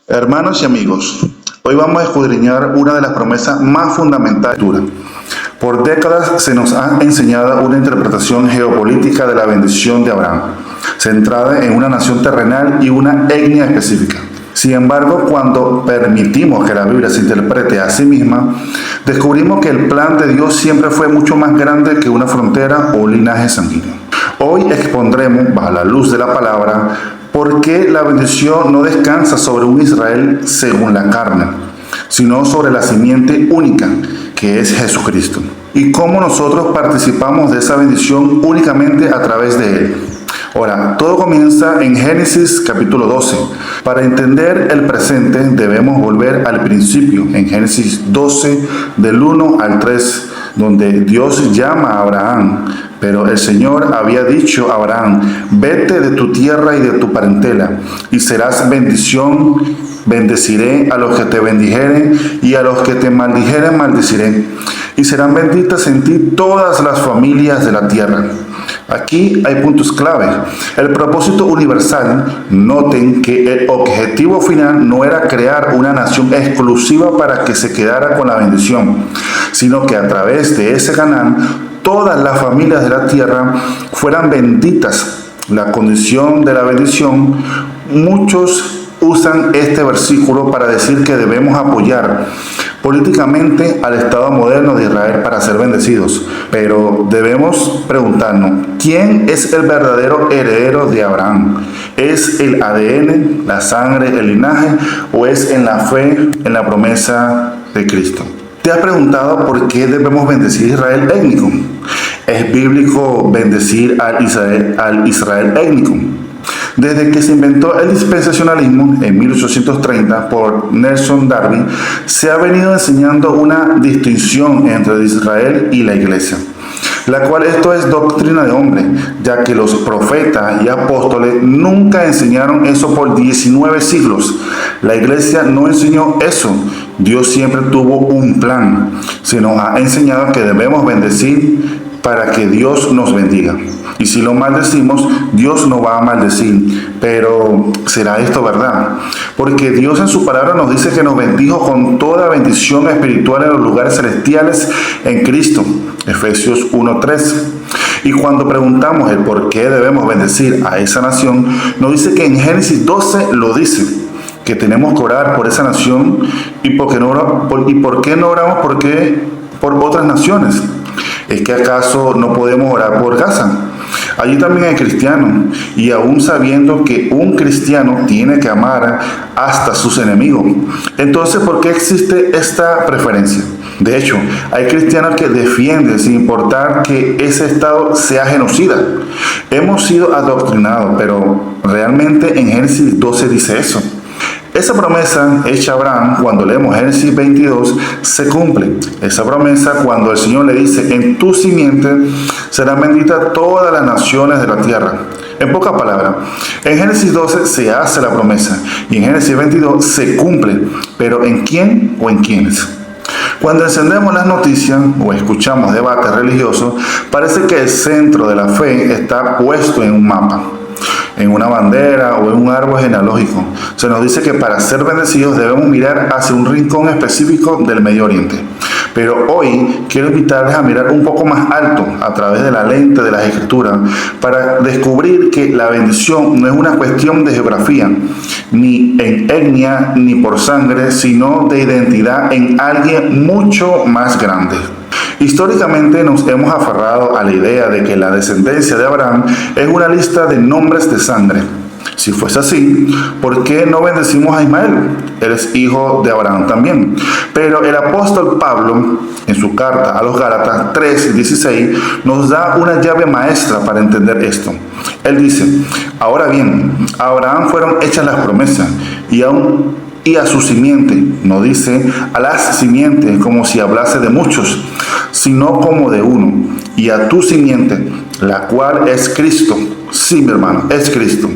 Hermanos y amigos, hoy vamos a escudriñar una de las promesas más fundamentales de la Escritura. Por décadas se nos ha enseñado una interpretación geopolítica de la bendición de Abraham, centrada en una nación terrenal y una etnia específica. Sin embargo, cuando permitimos que la Biblia se interprete a sí misma, descubrimos que el plan de Dios siempre fue mucho más grande que una frontera o un linaje sanguíneo. Hoy expondremos, bajo la luz de la palabra, por qué la bendición no descansa sobre un Israel según la carne, sino sobre la simiente única, que es Jesucristo, y cómo nosotros participamos de esa bendición únicamente a través de Él. Ahora, todo comienza en Génesis capítulo 12. Para entender el presente debemos volver al principio, en Génesis 12, del 1 al 3, donde Dios llama a Abraham. Pero el Señor había dicho a Abraham: vete de tu tierra y de tu parentela, y serás bendición. Bendeciré a los que te bendijeren, y a los que te maldijeren maldeciré. Y serán benditas en ti todas las familias de la tierra. Aquí hay puntos clave. El propósito universal. Noten que el objetivo final no era crear una nación exclusiva para que se quedara con la bendición, sino que a través de ese canal todas las familias de la tierra fueran benditas. La condición de la bendición, muchos usan este versículo para decir que debemos apoyar políticamente al Estado moderno de Israel para ser bendecidos. Pero debemos preguntarnos, ¿quién es el verdadero heredero de Abraham? ¿Es el ADN, la sangre, el linaje, o es en la fe, en la promesa de Cristo? ¿Te has preguntado por qué debemos bendecir a Israel étnico? ¿Es bíblico bendecir al Israel étnico? Desde que se inventó el dispensacionalismo en 1830 por Nelson Darby, se ha venido enseñando una distinción entre Israel y la Iglesia, la cual esto es doctrina de hombre, ya que los profetas y apóstoles nunca enseñaron eso por 19 siglos. La Iglesia no enseñó eso. Dios siempre tuvo un plan. Se nos ha enseñado que debemos bendecir para que Dios nos bendiga. Y si lo maldecimos, Dios nos va a maldecir. Pero ¿será esto verdad? Porque Dios en su palabra nos dice que nos bendijo con toda bendición espiritual en los lugares celestiales en Cristo. Efesios 1:3. Y cuando preguntamos el por qué debemos bendecir a esa nación, nos dice que en Génesis 12 lo dice, que tenemos que orar por esa nación. ¿Y por qué no oramos por otras naciones? ¿Es que acaso no podemos orar por Gaza? Allí también hay cristianos, y aún sabiendo que un cristiano tiene que amar hasta sus enemigos. Entonces, ¿por qué existe esta preferencia? De hecho, hay cristianos que defienden sin importar que ese estado sea genocida. Hemos sido adoctrinados, pero realmente en Génesis 12 dice eso. Esa promesa hecha a Abraham, cuando leemos Génesis 22, se cumple. Esa promesa cuando el Señor le dice: en tu simiente serán benditas todas las naciones de la tierra. En pocas palabras, en Génesis 12 se hace la promesa y en Génesis 22 se cumple. Pero ¿en quién o en quiénes? Cuando encendemos las noticias o escuchamos debates religiosos, parece que el centro de la fe está puesto en un mapa, en una bandera o en un árbol genealógico. Se nos dice que para ser bendecidos debemos mirar hacia un rincón específico del Medio Oriente. Pero hoy quiero invitarles a mirar un poco más alto a través de la lente de las Escrituras para descubrir que la bendición no es una cuestión de geografía, ni en etnia, ni por sangre, sino de identidad en alguien mucho más grande. Históricamente nos hemos aferrado a la idea de que la descendencia de Abraham es una lista de nombres de sangre. Si fuese así, ¿por qué no bendecimos a Ismael? Él es hijo de Abraham también. Pero el apóstol Pablo, en su carta a los Gálatas 3:16, nos da una llave maestra para entender esto. Él dice: ahora bien, a Abraham fueron hechas las promesas, y a su simiente, no dice a las simientes como si hablase de muchos, sino como de uno, y a tu simiente, la cual es Cristo. Sí, mi hermano, es Cristo.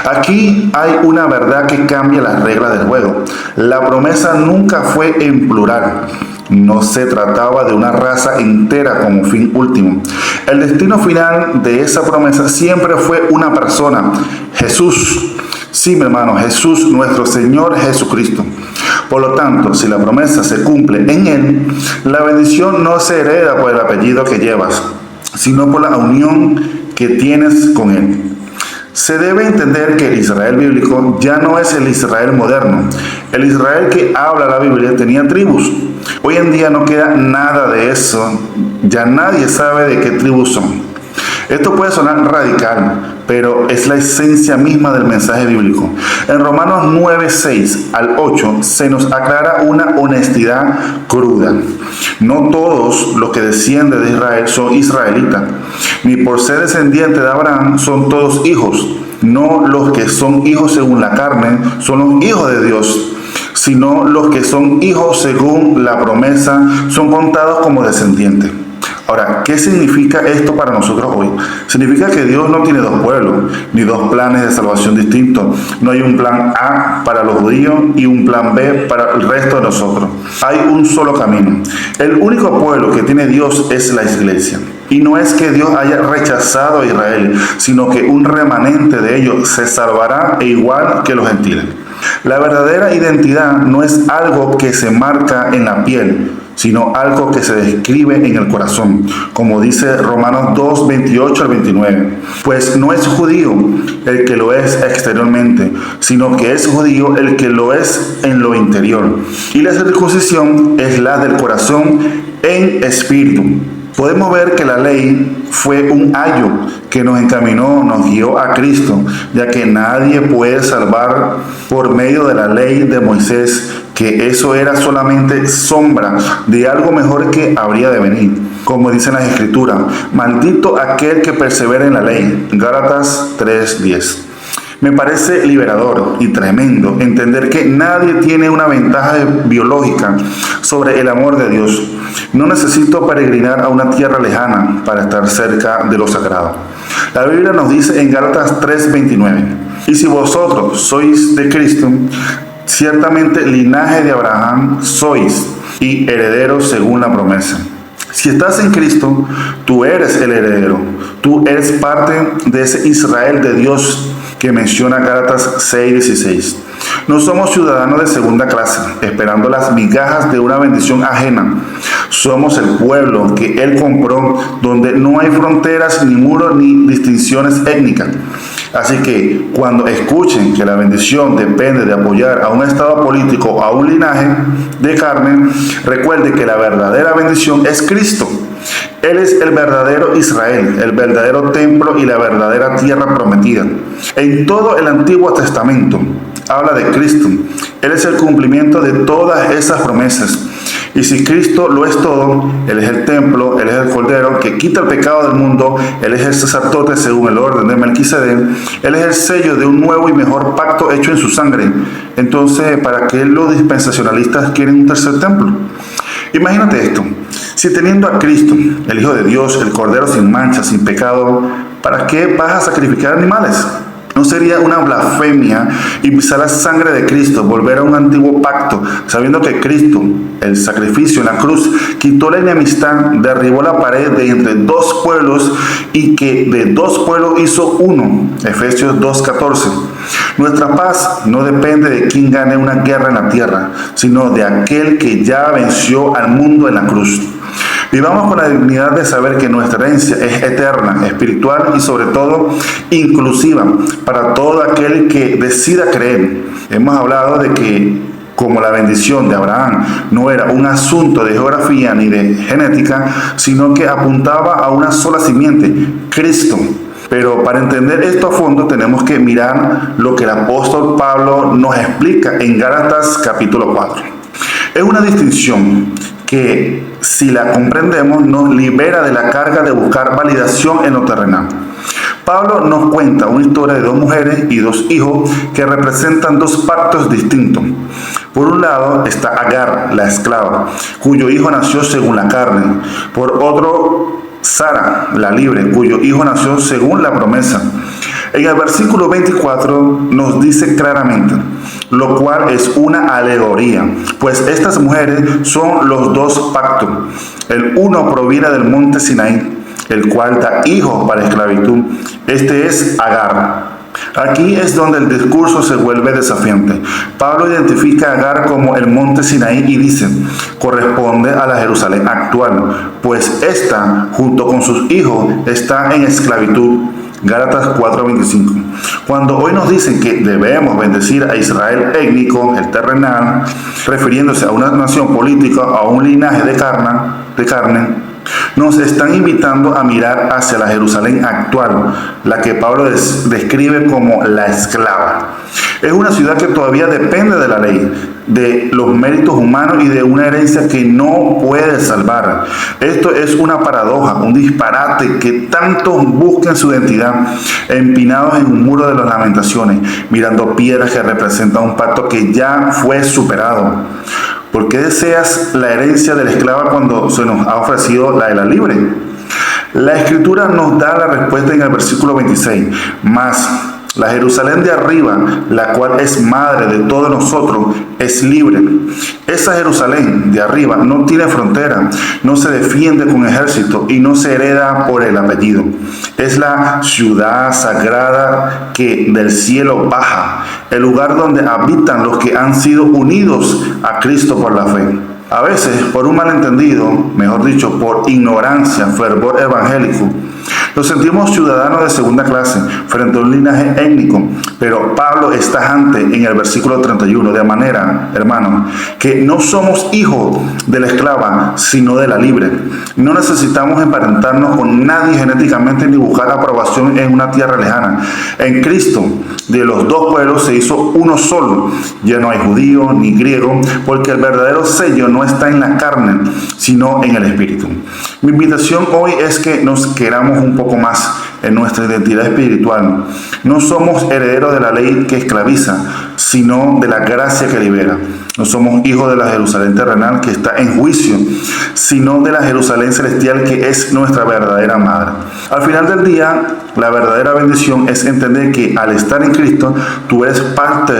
Aquí hay una verdad que cambia las reglas del juego. La promesa nunca fue en plural. No se trataba de una raza entera como fin último. El destino final de esa promesa siempre fue una persona, Jesús. Sí, mi hermano, Jesús, nuestro Señor Jesucristo. Por lo tanto, si la promesa se cumple en Él, la bendición no se hereda por el apellido que llevas, sino por la unión que tienes con Él. Se debe entender que el Israel bíblico ya no es el Israel moderno. El Israel que habla la Biblia tenía tribus. Hoy en día no queda nada de eso. Ya nadie sabe de qué tribus son. Esto puede sonar radical, pero es la esencia misma del mensaje bíblico. En Romanos 9, 6 al 8 se nos aclara una honestidad cruda. No todos los que descienden de Israel son israelitas, ni por ser descendientes de Abraham son todos hijos. No los que son hijos según la carne son los hijos de Dios, sino los que son hijos según la promesa son contados como descendientes. Ahora, ¿qué significa esto para nosotros hoy? Significa que Dios no tiene dos pueblos, ni dos planes de salvación distintos. No hay un plan A para los judíos y un plan B para el resto de nosotros. Hay un solo camino. El único pueblo que tiene Dios es la iglesia. Y no es que Dios haya rechazado a Israel, sino que un remanente de ellos se salvará igual que los gentiles. La verdadera identidad no es algo que se marca en la piel, sino algo que se describe en el corazón, como dice Romanos 2, 28 al 29. Pues no es judío el que lo es exteriormente, sino que es judío el que lo es en lo interior. Y la circuncisión es la del corazón en espíritu. Podemos ver que la ley fue un ayo que nos encaminó, nos guió a Cristo, ya que nadie puede salvar por medio de la ley de Moisés, que eso era solamente sombra de algo mejor que habría de venir. Como dicen las Escrituras, maldito aquel que persevera en la ley. Gálatas 3:10. Me parece liberador y tremendo entender que nadie tiene una ventaja biológica sobre el amor de Dios. No necesito peregrinar a una tierra lejana para estar cerca de lo sagrado. La Biblia nos dice en Gálatas 3:29, y si vosotros sois de Cristo, ciertamente linaje de Abraham sois y herederos según la promesa. Si estás en Cristo, tú eres el heredero. Tú eres parte de ese Israel de Dios que menciona Gálatas 6:16. No somos ciudadanos de segunda clase, esperando las migajas de una bendición ajena. Somos el pueblo que Él compró, donde no hay fronteras, ni muros, ni distinciones étnicas. Así que cuando escuchen que la bendición depende de apoyar a un estado político o a un linaje de carne, recuerde que la verdadera bendición es Cristo. Él es el verdadero Israel, el verdadero templo y la verdadera tierra prometida. En todo el Antiguo Testamento habla de Cristo. Él es el cumplimiento de todas esas promesas. Y si Cristo lo es todo, Él es el templo, Él es el Cordero que quita el pecado del mundo, Él es el sacerdote según el orden de Melquisedec, Él es el sello de un nuevo y mejor pacto hecho en su sangre. Entonces, ¿para qué los dispensacionalistas quieren un tercer templo? Imagínate esto, si teniendo a Cristo, el Hijo de Dios, el Cordero sin mancha, sin pecado, ¿para qué vas a sacrificar animales? ¿No sería una blasfemia y pisar la sangre de Cristo, volver a un antiguo pacto, sabiendo que Cristo, el sacrificio en la cruz, quitó la enemistad, derribó la pared de entre dos pueblos y que de dos pueblos hizo uno? Efesios 2:14. Nuestra paz no depende de quién gane una guerra en la tierra, sino de aquel que ya venció al mundo en la cruz. Vivamos con la dignidad de saber que nuestra herencia es eterna, espiritual y sobre todo inclusiva para todo aquel que decida creer. Hemos hablado de que como la bendición de Abraham no era un asunto de geografía ni de genética, sino que apuntaba a una sola simiente, Cristo. Pero para entender esto a fondo tenemos que mirar lo que el apóstol Pablo nos explica en Gálatas capítulo 4. Es una distinción que, si la comprendemos, nos libera de la carga de buscar validación en lo terrenal. Pablo nos cuenta una historia de dos mujeres y dos hijos que representan dos pactos distintos. Por un lado está Agar, la esclava, cuyo hijo nació según la carne. Por otro, Sara, la libre, cuyo hijo nació según la promesa. En el versículo 24 nos dice claramente, lo cual es una alegoría, pues estas mujeres son los dos pactos. El uno proviene del monte Sinaí, el cual da hijos para esclavitud. Este es Agar. Aquí es donde el discurso se vuelve desafiante. Pablo identifica a Agar como el monte Sinaí y dice, corresponde a la Jerusalén actual, pues ésta, junto con sus hijos, está en esclavitud. Gálatas 4:25. Cuando hoy nos dicen que debemos bendecir a Israel étnico, el terrenal, refiriéndose a una nación política, a un linaje de carne, nos están invitando a mirar hacia la Jerusalén actual, la que Pablo describe como la esclava. Es una ciudad que todavía depende de la ley, de los méritos humanos y de una herencia que no puede salvar. Esto es una paradoja, un disparate que tantos buscan su identidad, empinados en un muro de las lamentaciones, mirando piedras que representan un pacto que ya fue superado. ¿Por qué deseas la herencia de la esclava cuando se nos ha ofrecido la de la libre? La Escritura nos da la respuesta en el versículo 26. Mas la Jerusalén de arriba, la cual es madre de todos nosotros, es libre. Esa Jerusalén de arriba no tiene frontera, no se defiende con ejército y no se hereda por el apellido. Es la ciudad sagrada que del cielo baja, el lugar donde habitan los que han sido unidos a Cristo por la fe. A veces, por un malentendido, mejor dicho, por ignorancia, fervor evangélico, nos sentimos ciudadanos de segunda clase frente a un linaje étnico, pero Pablo es tajante en el versículo 31, de manera, hermanos, que no somos hijos de la esclava, sino de la libre. No necesitamos emparentarnos con nadie genéticamente ni buscar aprobación en una tierra lejana. En Cristo, de los dos pueblos se hizo uno solo. Ya no hay judío ni griego, porque el verdadero sello no está en la carne, sino en el Espíritu. Mi invitación hoy es que nos queramos un poco más en nuestra identidad espiritual. No somos herederos de la ley que esclaviza, sino de la gracia que libera. No somos hijos de la Jerusalén terrenal que está en juicio, sino de la Jerusalén celestial que es nuestra verdadera madre. Al final del día, la verdadera bendición es entender que al estar en Cristo, tú eres parte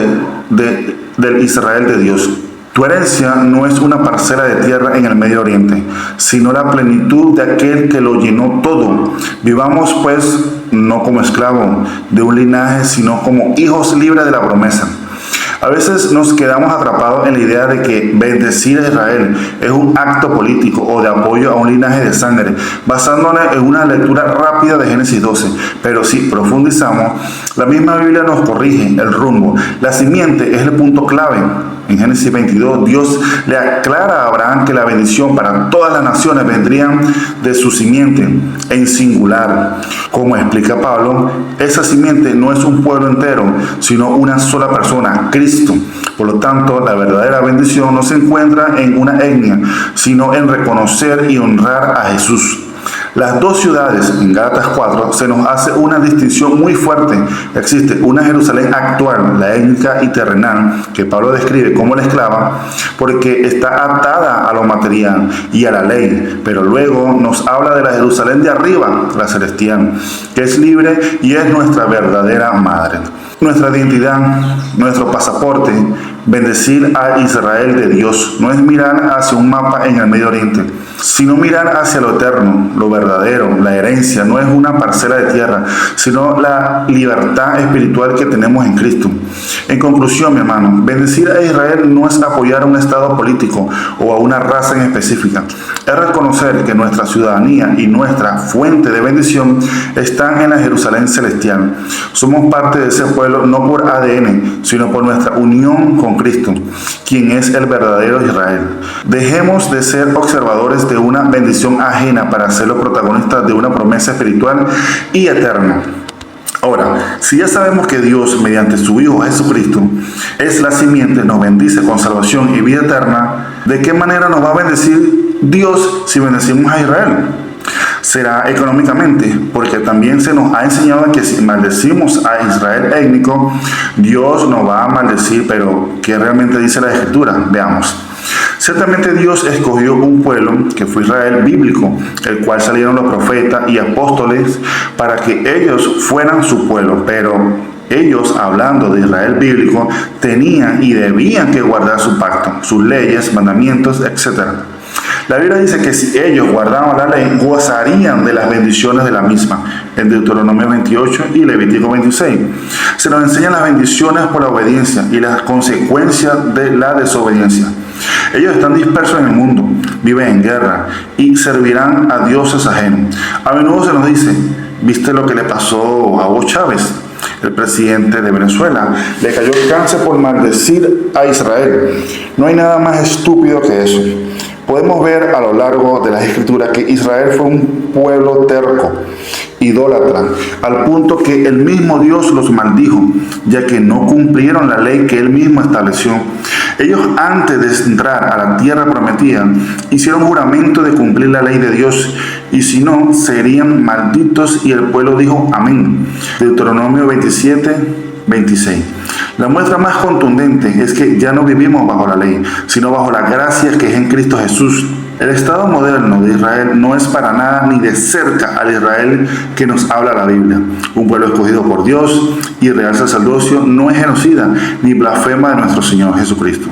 del Israel de Dios. Tu herencia no es una parcela de tierra en el Medio Oriente, sino la plenitud de aquel que lo llenó todo. Vivamos pues no como esclavos de un linaje, sino como hijos libres de la promesa. A veces nos quedamos atrapados en la idea de que bendecir a Israel es un acto político o de apoyo a un linaje de sangre, basándonos en una lectura rápida de Génesis 12. Pero si profundizamos, la misma Biblia nos corrige el rumbo. La simiente es el punto clave. En Génesis 22, Dios le aclara a Abraham que la bendición para todas las naciones vendrían de su simiente, en singular. Como explica Pablo, esa simiente no es un pueblo entero, sino una sola persona, Cristo. Por lo tanto, la verdadera bendición no se encuentra en una etnia, sino en reconocer y honrar a Jesús. Las dos ciudades, en Gálatas 4, se nos hace una distinción muy fuerte. Existe una Jerusalén actual, la étnica y terrenal, que Pablo describe como la esclava, porque está atada a lo material y a la ley. Pero luego nos habla de la Jerusalén de arriba, la celestial, que es libre y es nuestra verdadera madre. Nuestra identidad, nuestro pasaporte, bendecir a Israel de Dios, no es mirar hacia un mapa en el Medio Oriente, sino mirar hacia lo eterno, lo verdadero. La herencia no es una parcela de tierra, sino la libertad espiritual que tenemos en Cristo. En conclusión, mi hermano, bendecir a Israel no es apoyar a un estado político o a una raza en específica. Es reconocer que nuestra ciudadanía y nuestra fuente de bendición están en la Jerusalén celestial. Somos parte de ese pueblo no por ADN, sino por nuestra unión con Cristo, quien es el verdadero Israel. Dejemos de ser observadores de una bendición ajena para ser los protagonistas de una promesa espiritual y eterna. Ahora, si ya sabemos que Dios, mediante su Hijo Jesucristo, es la simiente, nos bendice con salvación y vida eterna, ¿de qué manera nos va a bendecir Dios si bendecimos a Israel? será económicamente, porque también se nos ha enseñado que si maldecimos a Israel étnico, Dios nos va a maldecir, pero ¿qué realmente dice la Escritura? Veamos. Ciertamente Dios escogió un pueblo, que fue Israel bíblico, el cual salieron los profetas y apóstoles para que ellos fueran su pueblo, pero ellos, hablando de Israel bíblico, tenían y debían que guardar su pacto, sus leyes, mandamientos, etc. La Biblia dice que si ellos guardaban la ley, gozarían de las bendiciones de la misma, en Deuteronomio 28 y Levítico 26. Se nos enseñan las bendiciones por la obediencia y las consecuencias de la desobediencia. Ellos están dispersos en el mundo, viven en guerra y servirán a dioses ajenos. A menudo se nos dice, ¿viste lo que le pasó a Hugo Chávez, el presidente de Venezuela? Le cayó el cáncer por maldecir a Israel. No hay nada más estúpido que eso. Podemos ver a lo largo de las Escrituras que Israel fue un pueblo terco, idólatra, al punto que el mismo Dios los maldijo, ya que no cumplieron la ley que Él mismo estableció. Ellos, antes de entrar a la tierra prometida, hicieron juramento de cumplir la ley de Dios, y si no, serían malditos, y el pueblo dijo amén. Deuteronomio 27:26. La muestra más contundente es que ya no vivimos bajo la ley, sino bajo la gracia que es en Cristo Jesús. El estado moderno de Israel no es para nada ni de cerca al Israel que nos habla la Biblia. Un pueblo escogido por Dios y real sacerdocio, no es genocida ni blasfema de nuestro Señor Jesucristo.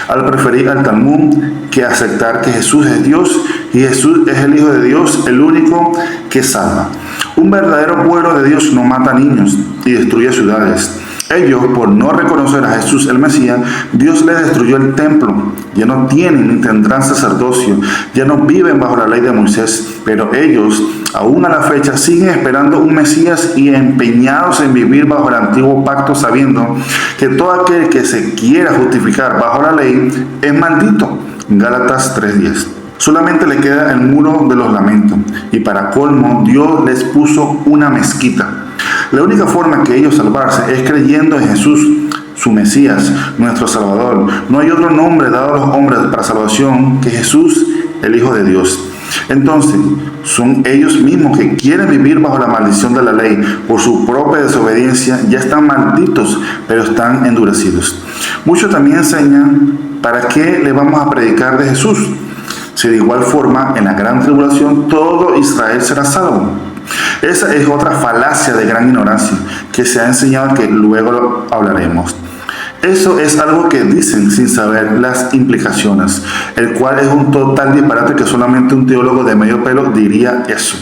Al preferir al Talmud que aceptar que Jesús es Dios y Jesús es el Hijo de Dios, el único que salva. Un verdadero pueblo de Dios no mata niños y destruye ciudades. Ellos, por no reconocer a Jesús el Mesías, Dios les destruyó el templo. Ya no tienen ni tendrán sacerdocio, ya no viven bajo la ley de Moisés, pero ellos, aún a la fecha, siguen esperando un Mesías y empeñados en vivir bajo el antiguo pacto, sabiendo que todo aquel que se quiera justificar bajo la ley es maldito. Gálatas 3:10. Solamente le queda el muro de los lamentos, y para colmo, Dios les puso una mezquita. La única forma que ellos salvarse es creyendo en Jesús, su Mesías, nuestro Salvador. No hay otro nombre dado a los hombres para salvación que Jesús, el Hijo de Dios. Entonces, son ellos mismos que quieren vivir bajo la maldición de la ley. Por su propia desobediencia ya están malditos, pero están endurecidos. Muchos también enseñan, ¿para qué le vamos a predicar de Jesús? Si de igual forma, en la gran tribulación, todo Israel será salvo. Esa es otra falacia de gran ignorancia que se ha enseñado, que luego hablaremos. Eso es algo que dicen sin saber las implicaciones, el cual es un total disparate que solamente un teólogo de medio pelo diría eso.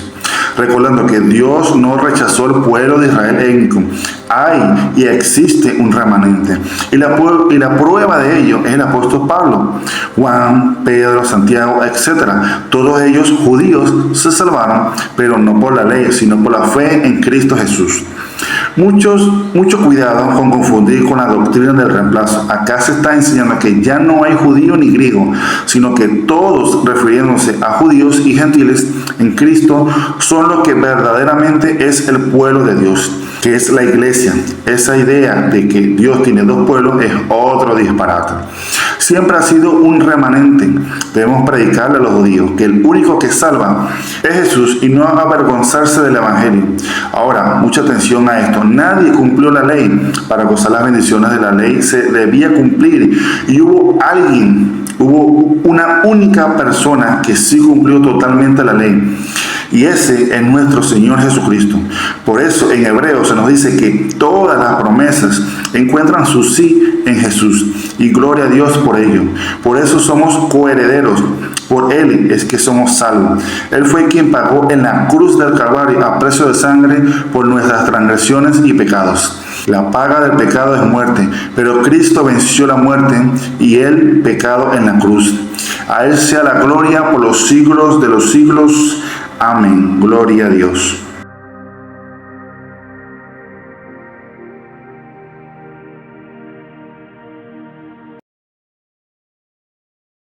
Recordando que Dios no rechazó el pueblo de Israel étnico. Hay y existe un remanente. Y la prueba de ello es el apóstol Pablo, Juan, Pedro, Santiago, etc. Todos ellos, judíos, se salvaron, pero no por la ley, sino por la fe en Cristo Jesús. Mucho cuidado con confundir con la doctrina del reemplazo. Acá se está enseñando que ya no hay judío ni griego, sino que todos, refiriéndose a judíos y gentiles en Cristo, son los que verdaderamente es el pueblo de Dios, que es la iglesia. Esa idea de que Dios tiene dos pueblos es otro disparate. Siempre ha sido un remanente. Debemos predicarle a los judíos que el único que salva es Jesús y no avergonzarse del evangelio. Ahora, mucha atención a esto. Nadie cumplió la ley. Para gozar las bendiciones de la ley se debía cumplir. Y hubo una única persona que sí cumplió totalmente la ley. Y ese es nuestro Señor Jesucristo. Por eso en Hebreos se nos dice que todas las promesas encuentran su sí en Jesús. Y gloria a Dios por ello. Por eso somos coherederos. Por Él es que somos salvos. Él fue quien pagó en la cruz del Calvario a precio de sangre por nuestras transgresiones y pecados. La paga del pecado es muerte, pero Cristo venció la muerte y el pecado en la cruz. A Él sea la gloria por los siglos de los siglos. Amén. Gloria a Dios.